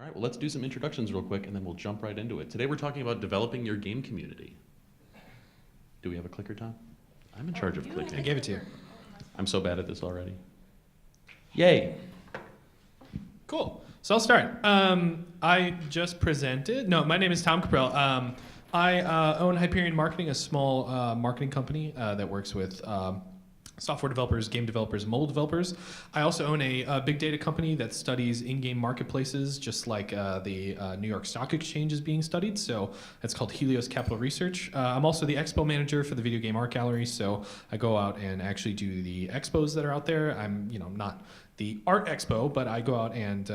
All right, well, let's do some introductions real quick, and then we'll jump right into it. Today we're talking about developing your game community. Do we have a clicker, Tom? I'm in charge of clicking. I gave it to you. I'm so bad at this already. Yay. Cool. So I'll start. I just presented. No, my name is Tom Caprell. I own Hyperion Marketing, a small marketing company that works with software developers, game developers, mobile developers. I also own a big data company that studies in-game marketplaces, just like the New York Stock Exchange is being studied. So it's called Helios Capital Research. I'm also the expo manager for the Video Game Art Gallery. So I go out and actually do the expos that are out there. I'm, not the art expo, but I go out and,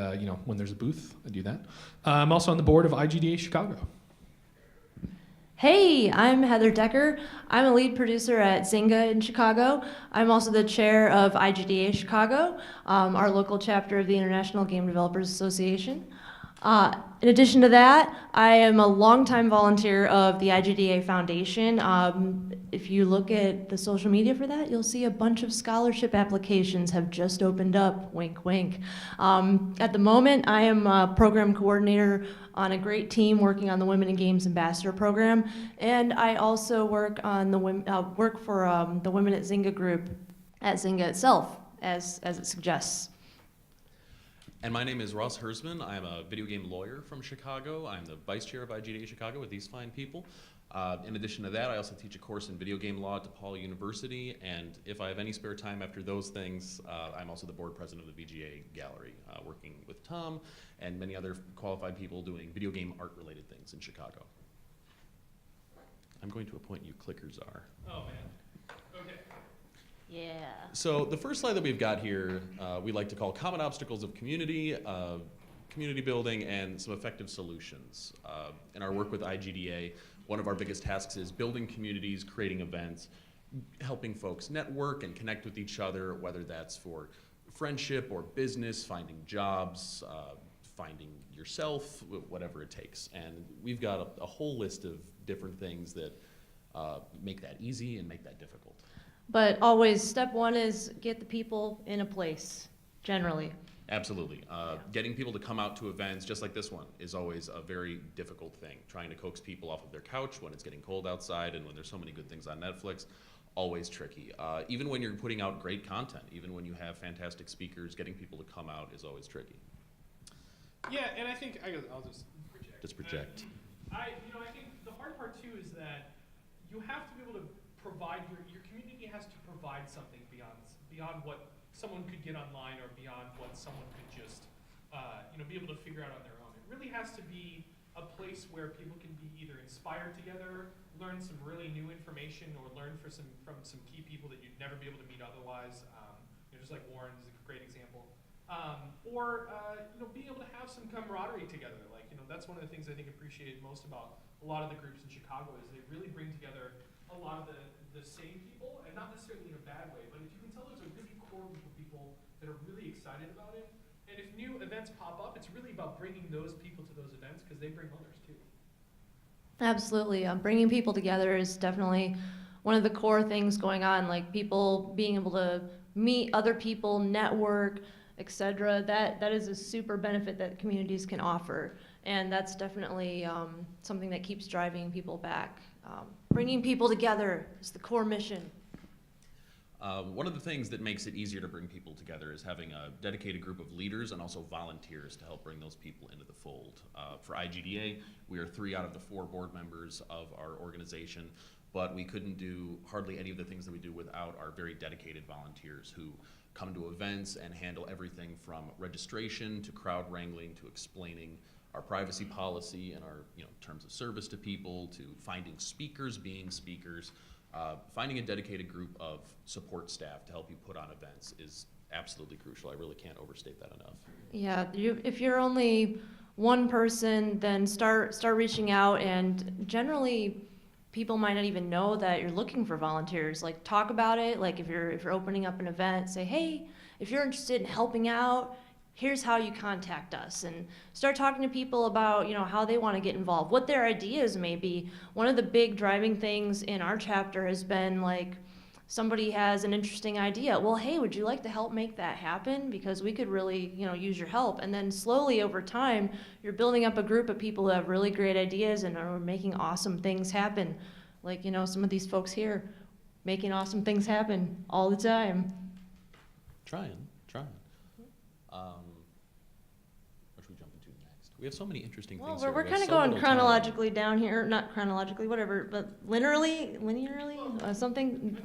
when there's a booth, I do that. I'm also on the board of IGDA Chicago. Hey, I'm Heather Decker. I'm a lead producer at Zynga in Chicago. I'm also the chair of IGDA Chicago, our local chapter of the International Game Developers Association. In addition to that, I am a longtime volunteer of the IGDA Foundation. If you look at the social media for that, you'll see a bunch of scholarship applications have just opened up, wink, wink. At the moment, I am a program coordinator on a great team working on the Women in Games Ambassador Program, and I also work on the work for the Women at Zynga group at Zynga itself, as it suggests. And my name is Ross Hersemann. I'm a video game lawyer from Chicago. I'm the vice chair of IGDA Chicago with these fine people. In addition to that, I also teach a course in video game law at DePaul University, and if I have any spare time after those things, I'm also the board president of the VGA Gallery, working with Tom and many other qualified people doing video game art-related things in Chicago. I'm going to appoint you clickers are. Oh, man. Okay. Yeah. So the first slide that we've got here, we like to call common obstacles of community, community building, and some effective solutions. In our work with IGDA, one of our biggest tasks is building communities, creating events, helping folks network and connect with each other, whether that's for friendship or business, finding jobs, finding yourself, whatever it takes. And we've got a whole list of different things that make that easy and make that difficult. But always, step one is get the people in a place, generally. Absolutely. Getting people to come out to events just like this one is always a very difficult thing. Trying to coax people off of their couch when it's getting cold outside and when there's so many good things on Netflix, always tricky. Even when you're putting out great content, even when you have fantastic speakers, getting people to come out is always tricky. Yeah, and I think I'll just project. Just project. I think the hard part too is that you have to be able to provide your community has to provide something beyond what someone could get online or beyond what someone could just be able to figure out on their own. It really has to be a place where people can be either inspired together, learn some really new information, or learn from some key people that you'd never be able to meet otherwise. Just like Warren is a great example. Or being able to have some camaraderie together. That's one of the things I think appreciated most about a lot of the groups in Chicago is they really bring together a lot of the same people, and not necessarily in a bad way, but if you can tell there's a really core group of people that are really excited about it, and if new events pop up, it's really about bringing those people to those events because they bring others too. Absolutely. Bringing people together is definitely one of the core things going on, like people being able to meet other people, network, etc. That is a super benefit that communities can offer, and that's definitely something that keeps driving people back. Bringing people together is the core mission. One of the things that makes it easier to bring people together is having a dedicated group of leaders and also volunteers to help bring those people into the fold. For IGDA, we are 3 out of the 4 board members of our organization, but we couldn't do hardly any of the things that we do without our very dedicated volunteers who come to events and handle everything from registration to crowd wrangling to explaining our privacy policy and our terms of service to people, to finding speakers, being speakers. Finding a dedicated group of support staff to help you put on events is absolutely crucial. I really can't overstate that enough. Yeah, if you're only one person, then start reaching out, and generally people might not even know that you're looking for volunteers. Like, talk about it. Like, if you're opening up an event, say, hey, if you're interested in helping out, here's how you contact us, and start talking to people about how they want to get involved, what their ideas may be. One of the big driving things in our chapter has been like somebody has an interesting idea. Well, hey, would you like to help make that happen? Because we could really, use your help. And then slowly over time, you're building up a group of people who have really great ideas and are making awesome things happen. Like, some of these folks here making awesome things happen all the time. Trying. What should we jump into next? We have so many interesting Well, things we're here. We have kind of so going little time. chronologically down here, not chronologically, whatever, but linearly, something,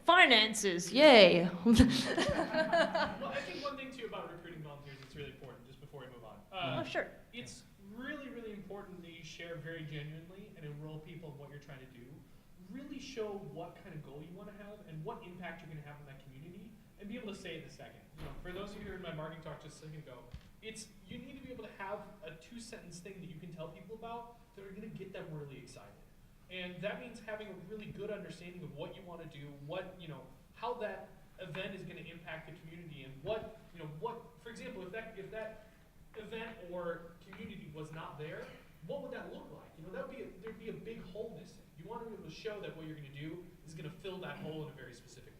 finances, yay. Well, I think one thing too about recruiting volunteers that's really important, just before we move on. Oh, sure. It's really, really important that you share very genuinely and enroll people in what you're trying to do. Really show what kind of goal you want to have and what impact you're going to have in that community, and be able to say it in a second. For those of you who heard my marketing talk just a second ago, you need to be able to have a 2-sentence thing that you can tell people about that are going to get them really excited. And that means having a really good understanding of what you want to do, how that event is going to impact the community, and what, for example, if that event or community was not there, what would that look like? There'd be a big hole missing. You want to be able to show that what you're going to do is going to fill that hole in a very specific way.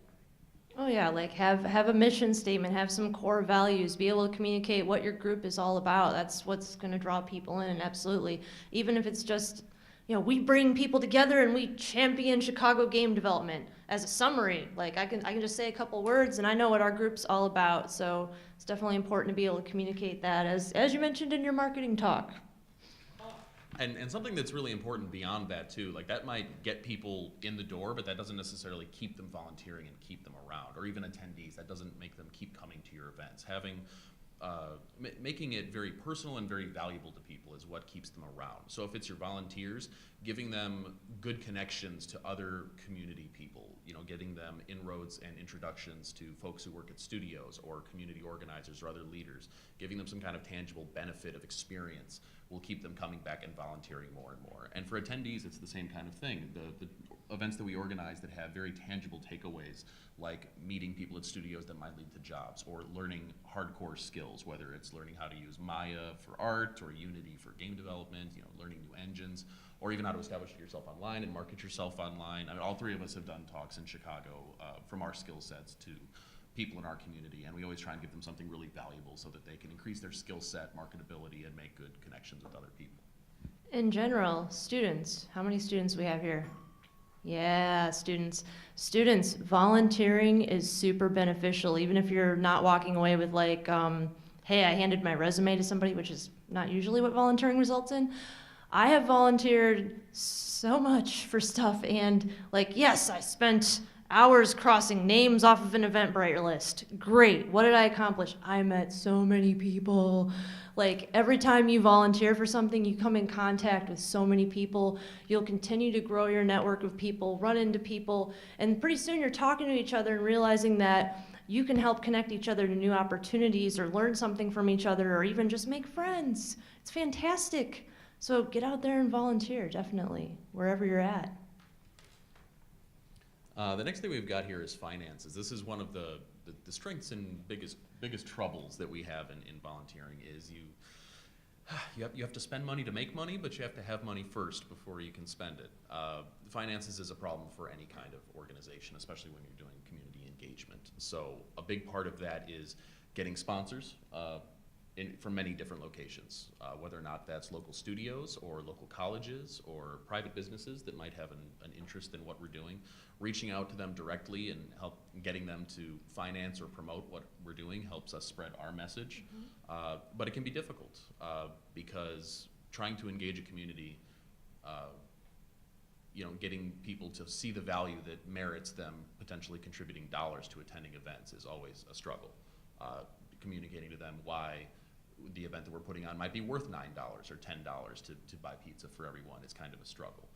Oh yeah, like have a mission statement, have some core values, be able to communicate what your group is all about. That's what's going to draw people in, absolutely. Even if it's just, we bring people together and we champion Chicago game development as a summary. Like I can just say a couple words and I know what our group's all about. So it's definitely important to be able to communicate that as you mentioned in your marketing talk. And something that's really important beyond that too, like that might get people in the door, but that doesn't necessarily keep them volunteering and keep them around, or even attendees. That doesn't make them keep coming to your events. Making it very personal and very valuable to people is what keeps them around. So if it's your volunteers, giving them good connections to other community people, getting them inroads and introductions to folks who work at studios or community organizers or other leaders, giving them some kind of tangible benefit of experience will keep them coming back and volunteering more and more. And for attendees, it's the same kind of thing. The events that we organize that have very tangible takeaways, like meeting people at studios that might lead to jobs, or learning hardcore skills, whether it's learning how to use Maya for art or Unity for game development, learning new engines, or even how to establish yourself online and market yourself online. I mean, all three of us have done talks in Chicago from our skill sets to people in our community, and we always try and give them something really valuable so that they can increase their skill set, marketability, and make good connections with other people. In general, students, how many students we have here? Yeah, students. Students, volunteering is super beneficial, even if you're not walking away with like, hey, I handed my resume to somebody, which is not usually what volunteering results in. I have volunteered so much for stuff, and like, yes, I spent hours crossing names off of an Eventbrite list. Great. What did I accomplish? I met so many people. Like every time you volunteer for something, you come in contact with so many people. You'll continue to grow your network of people, run into people, and pretty soon you're talking to each other and realizing that you can help connect each other to new opportunities or learn something from each other or even just make friends. It's fantastic. So get out there and volunteer, definitely, wherever you're at. The next thing we've got here is finances. This is one of the strengths and biggest troubles that we have in volunteering is you have to spend money to make money, but you have to have money first before you can spend it. Finances is a problem for any kind of organization, especially when you're doing community engagement. So a big part of that is getting sponsors from many different locations, whether or not that's local studios or local colleges or private businesses that might have an interest in what we're doing, reaching out to them directly and getting them to finance or promote what we're doing helps us spread our message. Mm-hmm. But it can be difficult because trying to engage a community, getting people to see the value that merits them potentially contributing dollars to attending events is always a struggle. Communicating to them why the event that we're putting on might be worth $9 or $10 to buy pizza for everyone is kind of a struggle.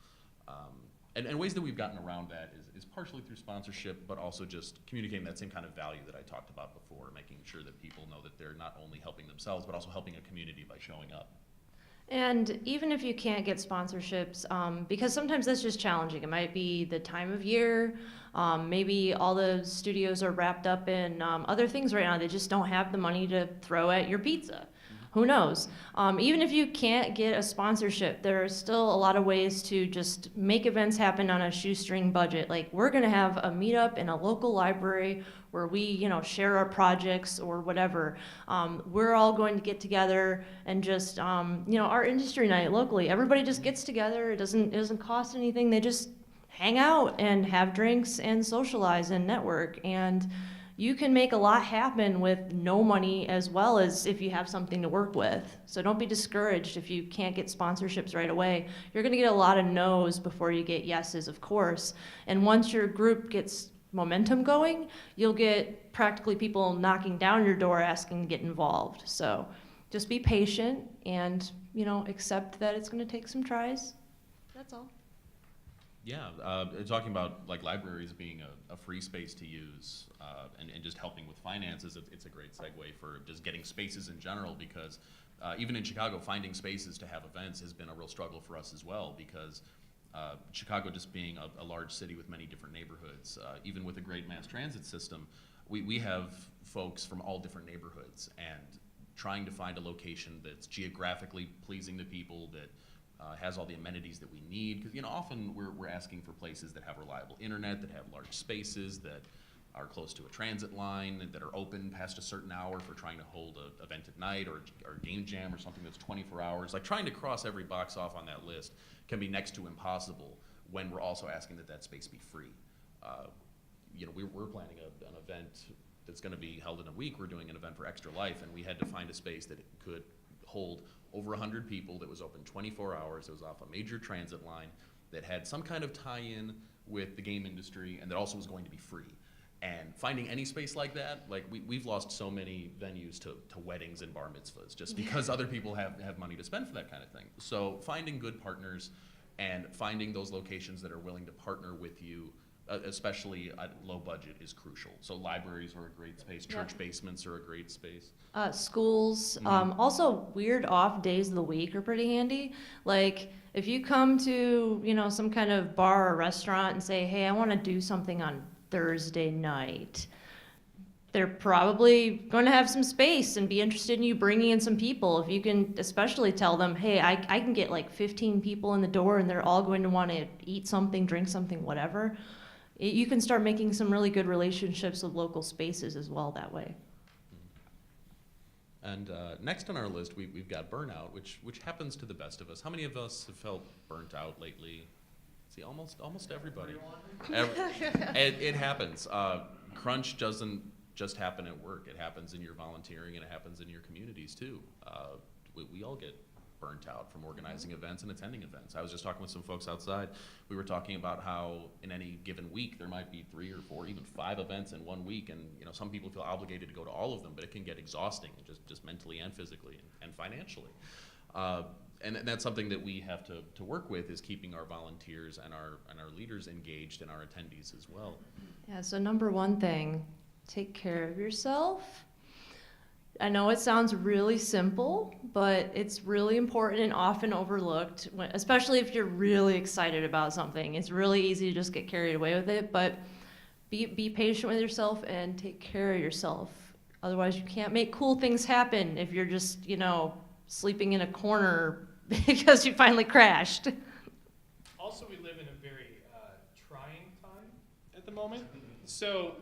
And ways that we've gotten around that is partially through sponsorship, but also just communicating that same kind of value that I talked about before, making sure that people know that they're not only helping themselves, but also helping a community by showing up. And even if you can't get sponsorships, because sometimes that's just challenging. It might be the time of year. Maybe all the studios are wrapped up in other things right now. They just don't have the money to throw at your pizza. Who knows? Even if you can't get a sponsorship, there are still a lot of ways to just make events happen on a shoestring budget. Like, we're gonna have a meetup in a local library where we, share our projects or whatever. We're all going to get together and just, our industry night locally. Everybody just gets together. It doesn't cost anything. They just hang out and have drinks and socialize and network. And you can make a lot happen with no money, as well as if you have something to work with. So don't be discouraged if you can't get sponsorships right away. You're gonna get a lot of no's before you get yeses, of course. And once your group gets momentum going, you'll get practically people knocking down your door asking to get involved. So just be patient and, accept that it's gonna take some tries. That's all. Yeah, talking about like libraries being a free space to use and just helping with finances, it's a great segue for just getting spaces in general, because even in Chicago, finding spaces to have events has been a real struggle for us as well, because Chicago just being a large city with many different neighborhoods, even with a great mass transit system, we have folks from all different neighborhoods, and trying to find a location that's geographically pleasing to people, that has all the amenities that we need, because often we're asking for places that have reliable internet, that have large spaces, that are close to a transit line, that are open past a certain hour for trying to hold an event at night or game jam or something that's 24 hours. Like, trying to cross every box off on that list can be next to impossible when we're also asking that space be free. We're planning an event that's going to be held in a week. We're doing an event for Extra Life, and we had to find a space that could hold over 100 people, that was open 24 hours, that was off a major transit line, that had some kind of tie-in with the game industry, and that also was going to be free. And finding any space like that, like we've lost so many venues to weddings and bar mitzvahs just because other people have money to spend for that kind of thing. So finding good partners and finding those locations that are willing to partner with you, especially at low budget, is crucial. So libraries are a great space. Church basements are a great space. Schools, also weird off days of the week are pretty handy. Like, if you come to, some kind of bar or restaurant and say, hey, I want to do something on Thursday night, they're probably going to have some space and be interested in you bringing in some people. If you can especially tell them, hey, I can get like 15 people in the door and they're all going to want to eat something, drink something, whatever. You can start making some really good relationships with local spaces as well that way. And next on our list, we've got burnout, which happens to the best of us. How many of us have felt burnt out lately? See, almost everybody. It happens. Crunch doesn't just happen at work. It happens in your volunteering, and it happens in your communities too. We all get burnt out from organizing events and attending events. I was just talking with some folks outside. We were talking about how in any given week there might be 3 or 4, even 5 events in one week, and some people feel obligated to go to all of them, but it can get exhausting, just mentally and physically and financially. And that's something that we have to work with, is keeping our volunteers and our leaders engaged, and our attendees as well. Yeah, so number one thing, take care of yourself. I know it sounds really simple, but it's really important and often overlooked, especially if you're really excited about something. It's really easy to just get carried away with it, but be patient with yourself and take care of yourself. Otherwise, you can't make cool things happen if you're just, sleeping in a corner because you finally crashed. Also, we live in a very trying time at the moment. So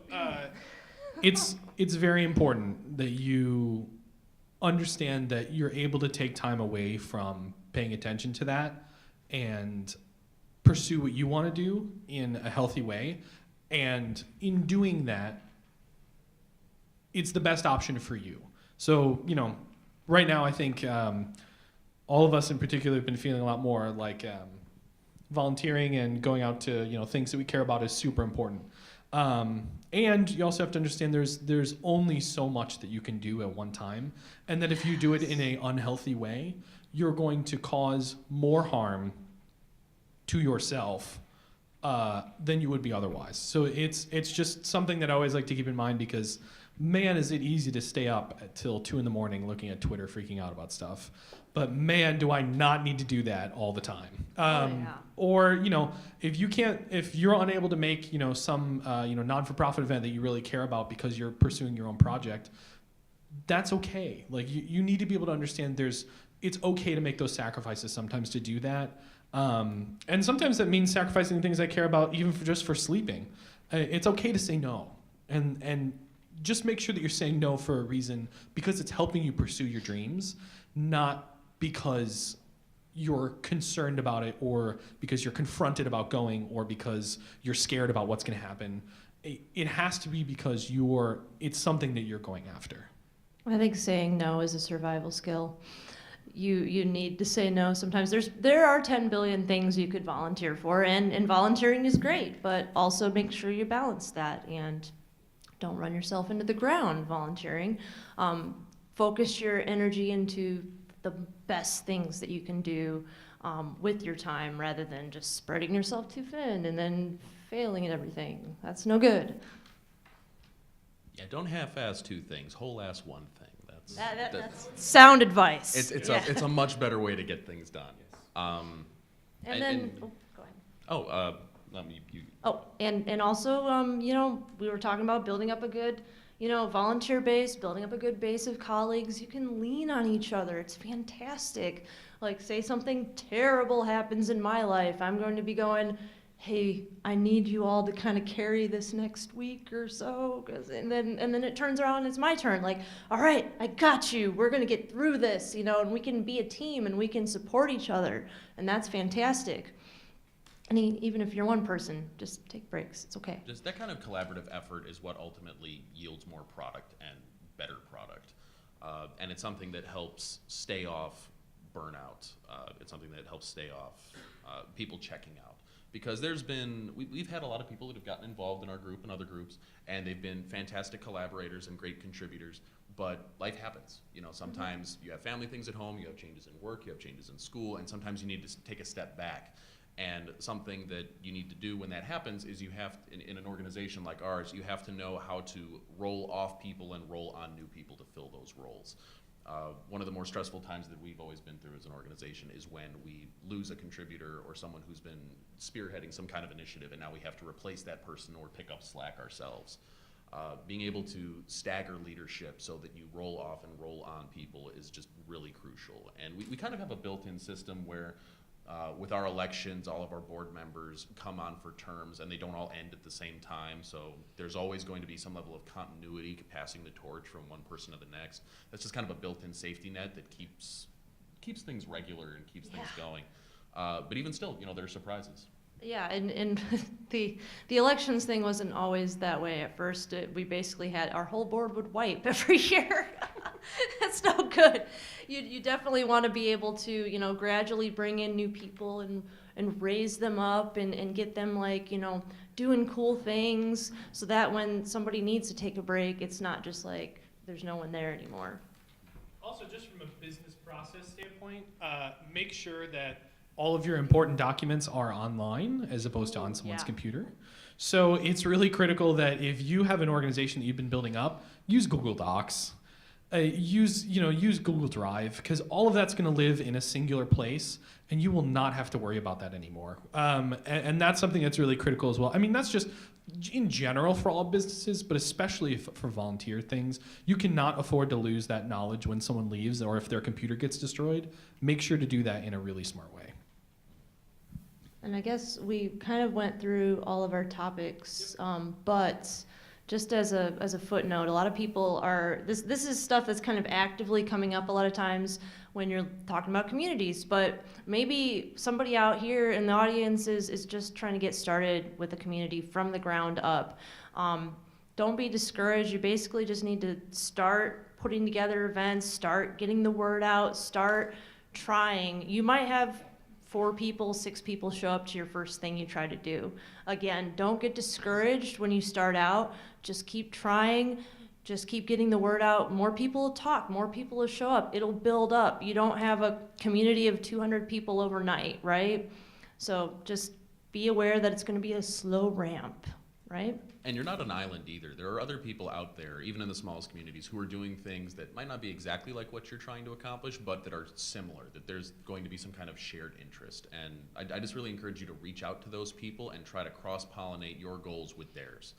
it's very important that you understand that you're able to take time away from paying attention to that and pursue what you want to do in a healthy way. And in doing that, it's the best option for you. So, right now I think all of us in particular have been feeling a lot more like volunteering and going out to, things that we care about is super important. And you also have to understand there's only so much that you can do at one time, and that if you do it in an unhealthy way, you're going to cause more harm to yourself than you would be otherwise. So it's just something that I always like to keep in mind, because man, is it easy to stay up till 2 a.m. looking at Twitter, freaking out about stuff. But man, do I not need to do that all the time. Or, if you're unable to make, some, non-for-profit event that you really care about because you're pursuing your own project, that's okay. Like you need to be able to understand it's okay to make those sacrifices sometimes to do that. And sometimes that means sacrificing things I care about, even just for sleeping. It's okay to say no, and just make sure that you're saying no for a reason, because it's helping you pursue your dreams, not because you're concerned about it, or because you're confronted about going, or because you're scared about what's going to happen. It has to be because it's something that you're going after. I think saying no is a survival skill. You need to say no sometimes. There are 10 billion things you could volunteer for, and volunteering is great, but also make sure you balance that and don't run yourself into the ground volunteering. Focus your energy into the best things that you can do with your time, rather than just spreading yourself too thin and then failing at everything. That's no good. Yeah, don't half-ass two things, whole-ass one thing. That's sound advice. It's a much better way to get things done. And then, go ahead. And also, we were talking about building up a good, volunteer base, building up a good base of colleagues. You can lean on each other. It's fantastic. Like, say something terrible happens in my life, I'm going to be going, hey, I need you all to kind of carry this next week or so, and then it turns around and it's my turn. Like, all right, I got you. We're gonna get through this, and we can be a team and we can support each other, and that's fantastic. And even if you're one person, just take breaks. It's okay. Just that kind of collaborative effort is what ultimately yields more product and better product, and it's something that helps stay off burnout. It's something that helps stay off people checking out. Because we've had a lot of people that have gotten involved in our group and other groups, and they've been fantastic collaborators and great contributors, but life happens. Sometimes you have family things at home, you have changes in work, you have changes in school, and sometimes you need to take a step back. And something that you need to do when that happens is you have, in an organization like ours, you have to know how to roll off people and roll on new people to fill those roles. One of the more stressful times that we've always been through as an organization is when we lose a contributor or someone who's been spearheading some kind of initiative, and now we have to replace that person or pick up slack ourselves. Being able to stagger leadership so that you roll off and roll on people is just really crucial. And we kind of have a built-in system where with our elections, all of our board members come on for terms, and they don't all end at the same time. So there's always going to be some level of continuity, passing the torch from one person to the next. That's just kind of a built-in safety net that keeps things regular and keeps things going. But even still, there are surprises. Yeah, and the elections thing wasn't always that way at first. We basically had our whole board would wipe every year. That's no good. You definitely want to be able to, gradually bring in new people and raise them up and get them doing cool things, so that when somebody needs to take a break, it's not just like there's no one there anymore. Also, just from a business process standpoint, make sure that all of your important documents are online as opposed to on someone's computer. So it's really critical that if you have an organization that you've been building up, use Google Docs, use Google Drive, because all of that's going to live in a singular place, and you will not have to worry about that anymore. And that's something that's really critical as well. I mean, that's just in general for all businesses, but especially for volunteer things. You cannot afford to lose that knowledge when someone leaves or if their computer gets destroyed. Make sure to do that in a really smart way. And I guess we kind of went through all of our topics, but just as a footnote, a lot of people this is stuff that's kind of actively coming up a lot of times when you're talking about communities, but maybe somebody out here in the audience is just trying to get started with a community from the ground up. Don't be discouraged. You basically just need to start putting together events, start getting the word out, start trying. You might have 4 people, 6 people show up to your first thing you try to do. Again, don't get discouraged when you start out. Just keep trying. Just keep getting the word out. More people will talk. More people will show up. It'll build up. You don't have a community of 200 people overnight, right? So just be aware that it's going to be a slow ramp, right? And you're not an island either. There are other people out there, even in the smallest communities, who are doing things that might not be exactly like what you're trying to accomplish, but that are similar, that there's going to be some kind of shared interest. And I just really encourage you to reach out to those people and try to cross-pollinate your goals with theirs.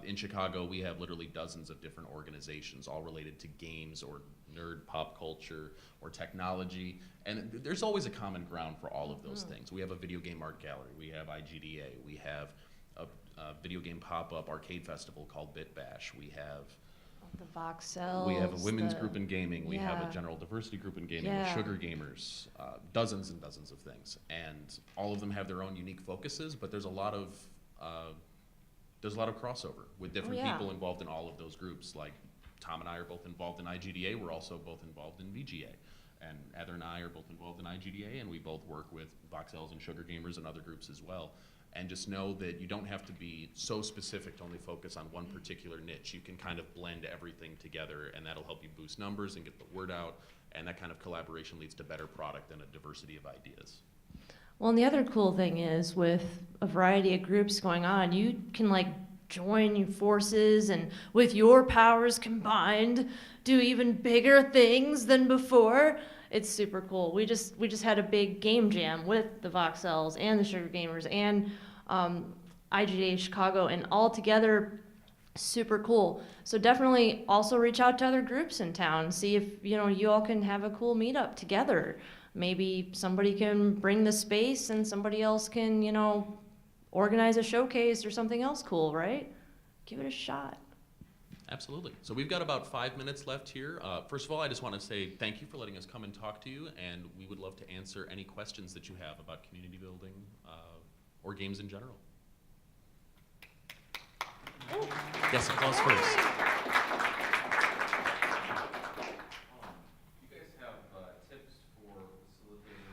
In Chicago, we have literally dozens of different organizations, all related to games or nerd pop culture or technology, and there's always a common ground for all of those things. We have a video game art gallery, we have IGDA, we have a video game pop-up arcade festival called Bit Bash, we have The voxels. we have a women's group in gaming. We have Yeah. a general diversity group in gaming Yeah. with Sugar Gamers, dozens and dozens of things, and all of them have their own unique focuses. But there's a lot of crossover with different yeah. people involved in all of those groups. Like Tom and I are both involved in IGDA. We're also both involved in VGA, and Heather and I are both involved in IGDA, and we both work with voxels and Sugar Gamers and other groups as well. And just know that you don't have to be so specific to only focus on one particular niche. You can kind of blend everything together, and that'll help you boost numbers and get the word out. And that kind of collaboration leads to better product and a diversity of ideas. Well, and the other cool thing is with a variety of groups going on, you can like join your forces and with your powers combined, do even bigger things than before. It's super cool. We just had a big game jam with the Voxels and the Sugar Gamers and IGDA Chicago, and all together, super cool. So definitely also reach out to other groups in town. See if you all can have a cool meetup together. Maybe somebody can bring the space and somebody else can organize a showcase or something else cool, right? Give it a shot. Absolutely. So we've got about 5 minutes left here. First of all, I just want to say thank you for letting us come and talk to you, and we would love to answer any questions that you have about community building or games in general. Yes, applause first. Do you guys have tips for facilitating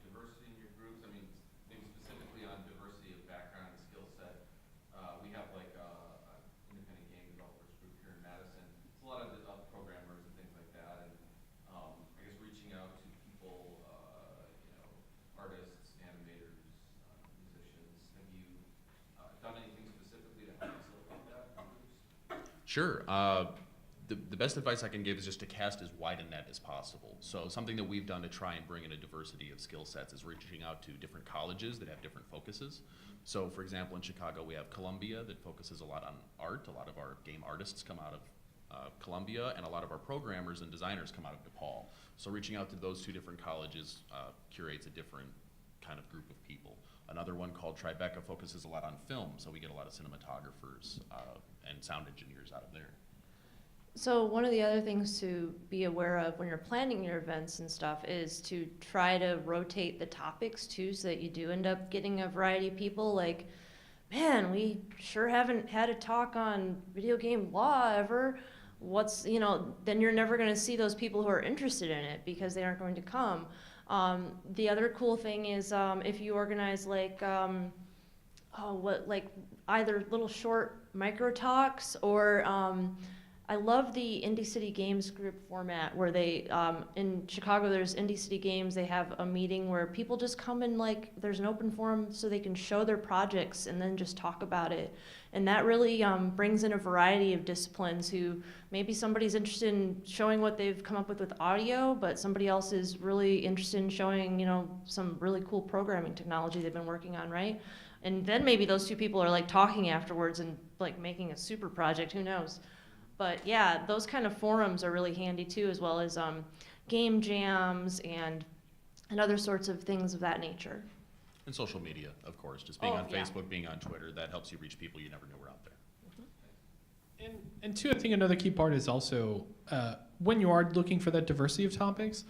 diversity in your groups? I mean, maybe specifically on diversity of background and skill set. We have like an independent game developers group here in Madison. It's a lot of programmers and things like that, and I guess reaching out to people, artists, animators, musicians. Have you done anything specifically to help facilitate that in groups? Sure. The best advice I can give is just to cast as wide a net as possible. So something that we've done to try and bring in a diversity of skill sets is reaching out to different colleges that have different focuses. So for example, in Chicago, we have Columbia that focuses a lot on art. A lot of our game artists come out of Columbia, and a lot of our programmers and designers come out of DePaul. So reaching out to those two different colleges curates a different kind of group of people. Another one called Tribeca focuses a lot on film, so we get a lot of cinematographers and sound engineers out of there. So one of the other things to be aware of when you're planning your events and stuff is to try to rotate the topics too, so that you do end up getting a variety of people. Like, man, we sure haven't had a talk on video game law ever. Then you're never going to see those people who are interested in it because they aren't going to come. The other cool thing is if you organize either little short micro talks or I love the Indie City Games group format where they, in Chicago, there's Indie City Games. They have a meeting where people just come and there's an open forum so they can show their projects and then just talk about it. And that really brings in a variety of disciplines who maybe somebody's interested in showing what they've come up with audio, but somebody else is really interested in showing, some really cool programming technology they've been working on, right? And then maybe those two people are talking afterwards and making a super project, who knows? But yeah, those kind of forums are really handy too, as well as game jams and other sorts of things of that nature. And social media, of course, just being on yeah. Facebook, being on Twitter, that helps you reach people you never knew were out there. And two, I think another key part is also when you are looking for that diversity of topics,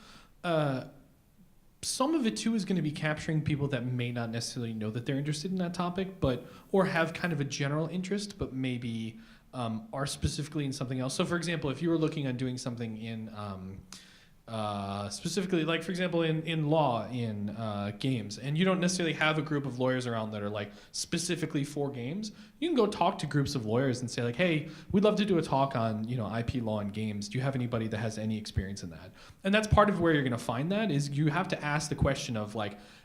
some of it too is going to be capturing people that may not necessarily know that they're interested in that topic, or have kind of a general interest, but maybe are specifically in something else. So for example, if you were looking at doing something in specifically, for example, in law, in games, and you don't necessarily have a group of lawyers around that are specifically for games, you can go talk to groups of lawyers and say hey, we'd love to do a talk on IP law and games. Do you have anybody that has any experience in that? And that's part of where you're going to find that is you have to ask the question of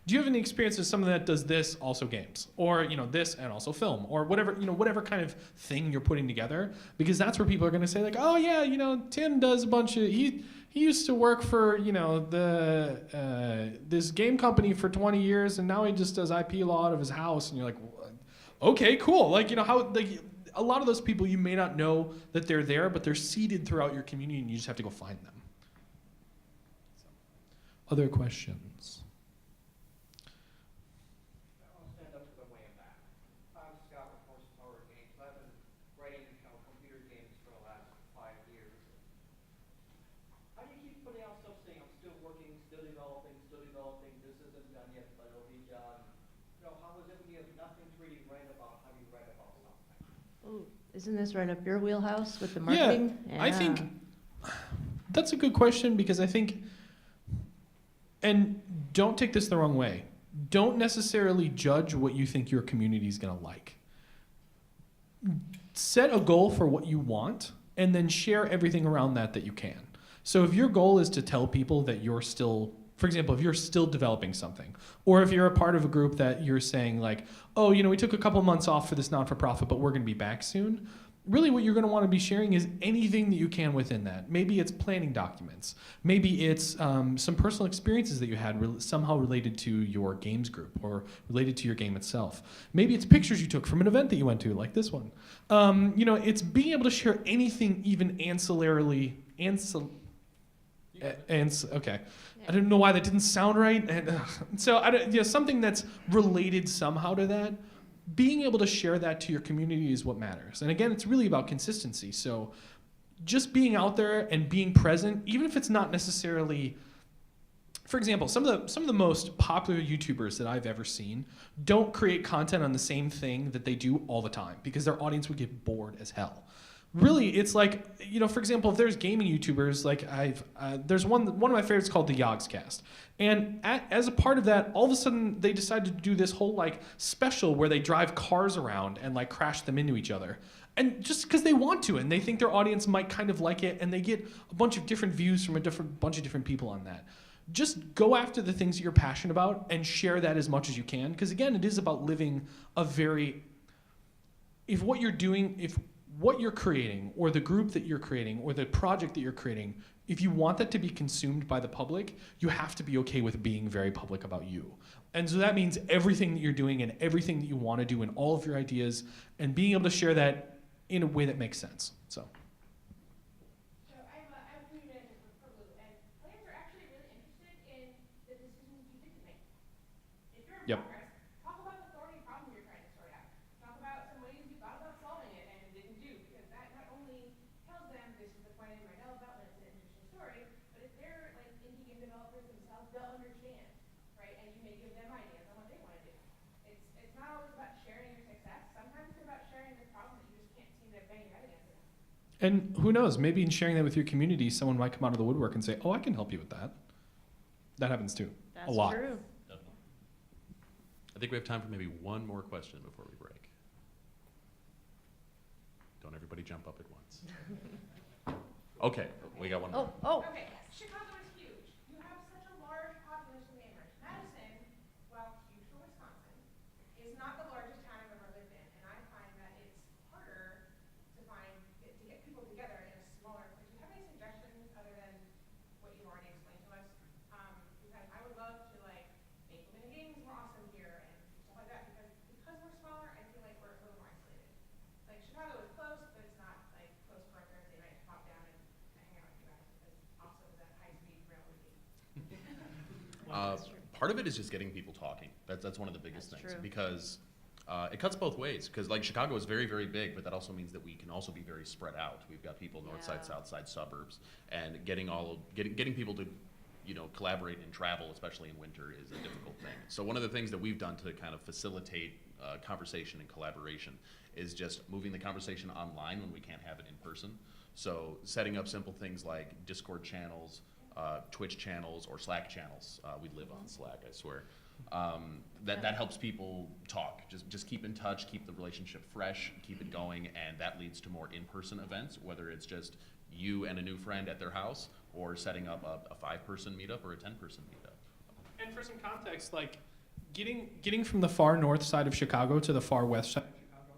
do you have any experience with someone that does this, also games, or this and also film, or whatever kind of thing you're putting together, because that's where people are going to say oh yeah, Tim does a bunch of he used to work for this game company for 20 years, and now he just does IP law out of his house, and you're okay, cool. a lot of those people, you may not know that they're there, but they're seeded throughout your community, and you just have to go find them. So, other questions? I'll stand up to the way back. I'm Scott with Horsepower Games. I've been writing, computer games for the last 5 years. How do you keep putting out stuff saying I'm still working, still developing, this isn't done yet, but it'll be done? How is it when you have nothing to really write about? How do you write about something? Ooh, isn't this right up your wheelhouse with the Yeah, marketing? I think that's a good question, because I think, and don't take this the wrong way, don't necessarily judge what you think your community is going to like. Set a goal for what you want, and then share everything around that you can. So if your goal is to tell people that you're still, for example, if you're still developing something, or if you're a part of a group that you're saying like, oh, we took a couple months off for this not-for-profit, but we're going to be back soon. Really what you're going to want to be sharing is anything that you can within that. Maybe it's planning documents. Maybe it's some personal experiences that you had somehow related to your games group or related to your game itself. Maybe it's pictures you took from an event that you went to, like this one. It's being able to share anything even ancillarily, okay. I don't know why that didn't sound right. And, something that's related somehow to that. Being able to share that to your community is what matters. And again, it's really about consistency. So just being out there and being present, even if it's not necessarily, for example, some of the most popular YouTubers that I've ever seen don't create content on the same thing that they do all the time, because their audience would get bored as hell. Really, it's like, for example, if there's gaming YouTubers, like there's one of my favorites called the Yogscast. And as a part of that, all of a sudden they decided to do this whole special where they drive cars around and crash them into each other. And just because they want to, and they think their audience might kind of like it, and they get a bunch of different views from bunch of different people on that. Just go after the things that you're passionate about and share that as much as you can. Because again, it is about living if what you're creating, or the group that you're creating, or the project that you're creating, if you want that to be consumed by the public, you have to be okay with being very public about you. And so that means everything that you're doing and everything that you want to do and all of your ideas, and being able to share that in a way that makes sense. So. So I'm a community manager for Purview, and players are actually really interested in the decisions you get to make. If you're in Yep. progress, talk about the thorny problem you're trying to sort out. Talk about some ways you thought about solving it and didn't do, because that not only tells them this is the point in my development, it's an interesting story, but if they're indie game developers themselves, they'll understand, right? And you may give them ideas on what they want to do. It's not always about sharing your success. Sometimes it's about sharing the problem that you just can't seem to bang your head against it. And who knows, maybe in sharing that with your community, someone might come out of the woodwork and say, oh, I can help you with that. That happens too. That's a lot. true. Definitely. I think we have time for maybe one more question before we break. Don't everybody jump up at once. Okay, we got one more. Oh. Okay, Chicago is huge. You have such a large population of gamers. Madison, while huge for Wisconsin, is not the largest town I've ever lived in, and I find that it's harder to get people together in a smaller place. Do you have any suggestions other than what you already explained to us? Because I would love to make women games more awesome here and stuff like that. Because we're smaller, I feel like we're a little more isolated. Chicago is close, but it's not close for a Thursday night to pop down and hang out with you guys. As awesome as that high-speed rail would be. Part of it is just getting people talking. That's one of the biggest That's things, true. because it cuts both ways. Because Chicago is very, very big, but that also means that we can also be very spread out. We've got people north side, Yeah. south side, suburbs, and getting people to collaborate and travel, especially in winter, is a difficult thing. So one of the things that we've done to kind of facilitate conversation and collaboration is just moving the conversation online when we can't have it in person. So setting up simple things like Discord channels, Twitch channels, or Slack channels. We live on Slack, I swear. That helps people talk. Just keep in touch, keep the relationship fresh, keep it going, and that leads to more in-person events, whether it's just you and a new friend at their house, or setting up a 5-person meetup or a 10-person meetup. And for some context, getting from the far north side of Chicago to the far west side of Chicago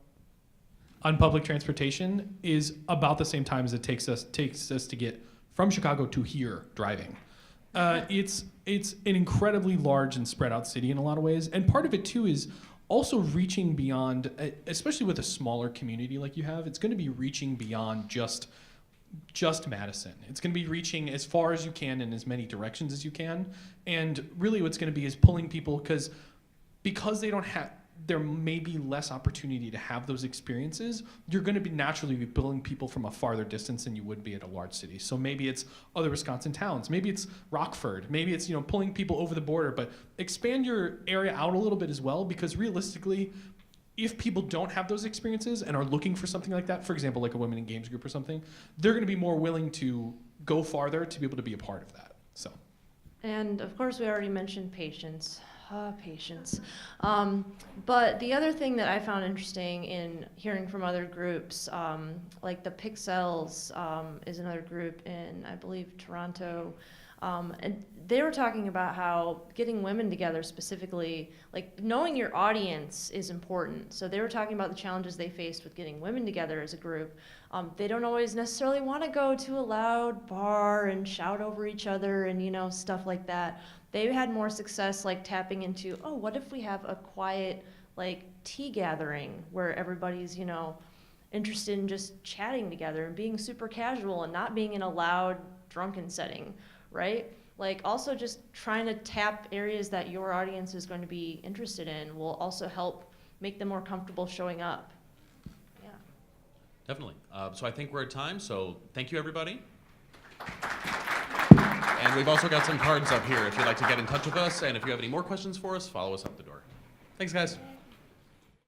on public transportation is about the same time as it takes us to get from Chicago to here driving. It's an incredibly large and spread out city in a lot of ways, and part of it too is also reaching beyond, especially with a smaller community like you have, it's going to be reaching beyond just Madison. It's going to be reaching as far as you can in as many directions as you can. And really what's going to be is pulling people, because they don't have, there may be less opportunity to have those experiences. You're going to be naturally be pulling people from a farther distance than you would be at a large city. So maybe it's other Wisconsin towns, maybe it's Rockford, maybe it's, pulling people over the border, but expand your area out a little bit as well, because realistically, if people don't have those experiences and are looking for something like that, for example, like a women in games group or something, they're going to be more willing to go farther to be able to be a part of that. So. And of course, we already mentioned patience. Patience. But the other thing that I found interesting in hearing from other groups, like the Pixels is another group in, I believe, Toronto, and they were talking about how getting women together specifically, like knowing your audience is important. So they were talking about the challenges they faced with getting women together as a group. They don't always necessarily want to go to a loud bar and shout over each other and, stuff like that. They had more success like tapping into, oh, what if we have a quiet like tea gathering where everybody's, interested in just chatting together and being super casual and not being in a loud drunken setting, right? Like also just trying to tap areas that your audience is going to be interested in will also help make them more comfortable showing up. Yeah. Definitely. So I think we're at time, so thank you, everybody. And we've also got some cards up here if you'd like to get in touch with us, and if you have any more questions for us, follow us up the door. Thanks, guys.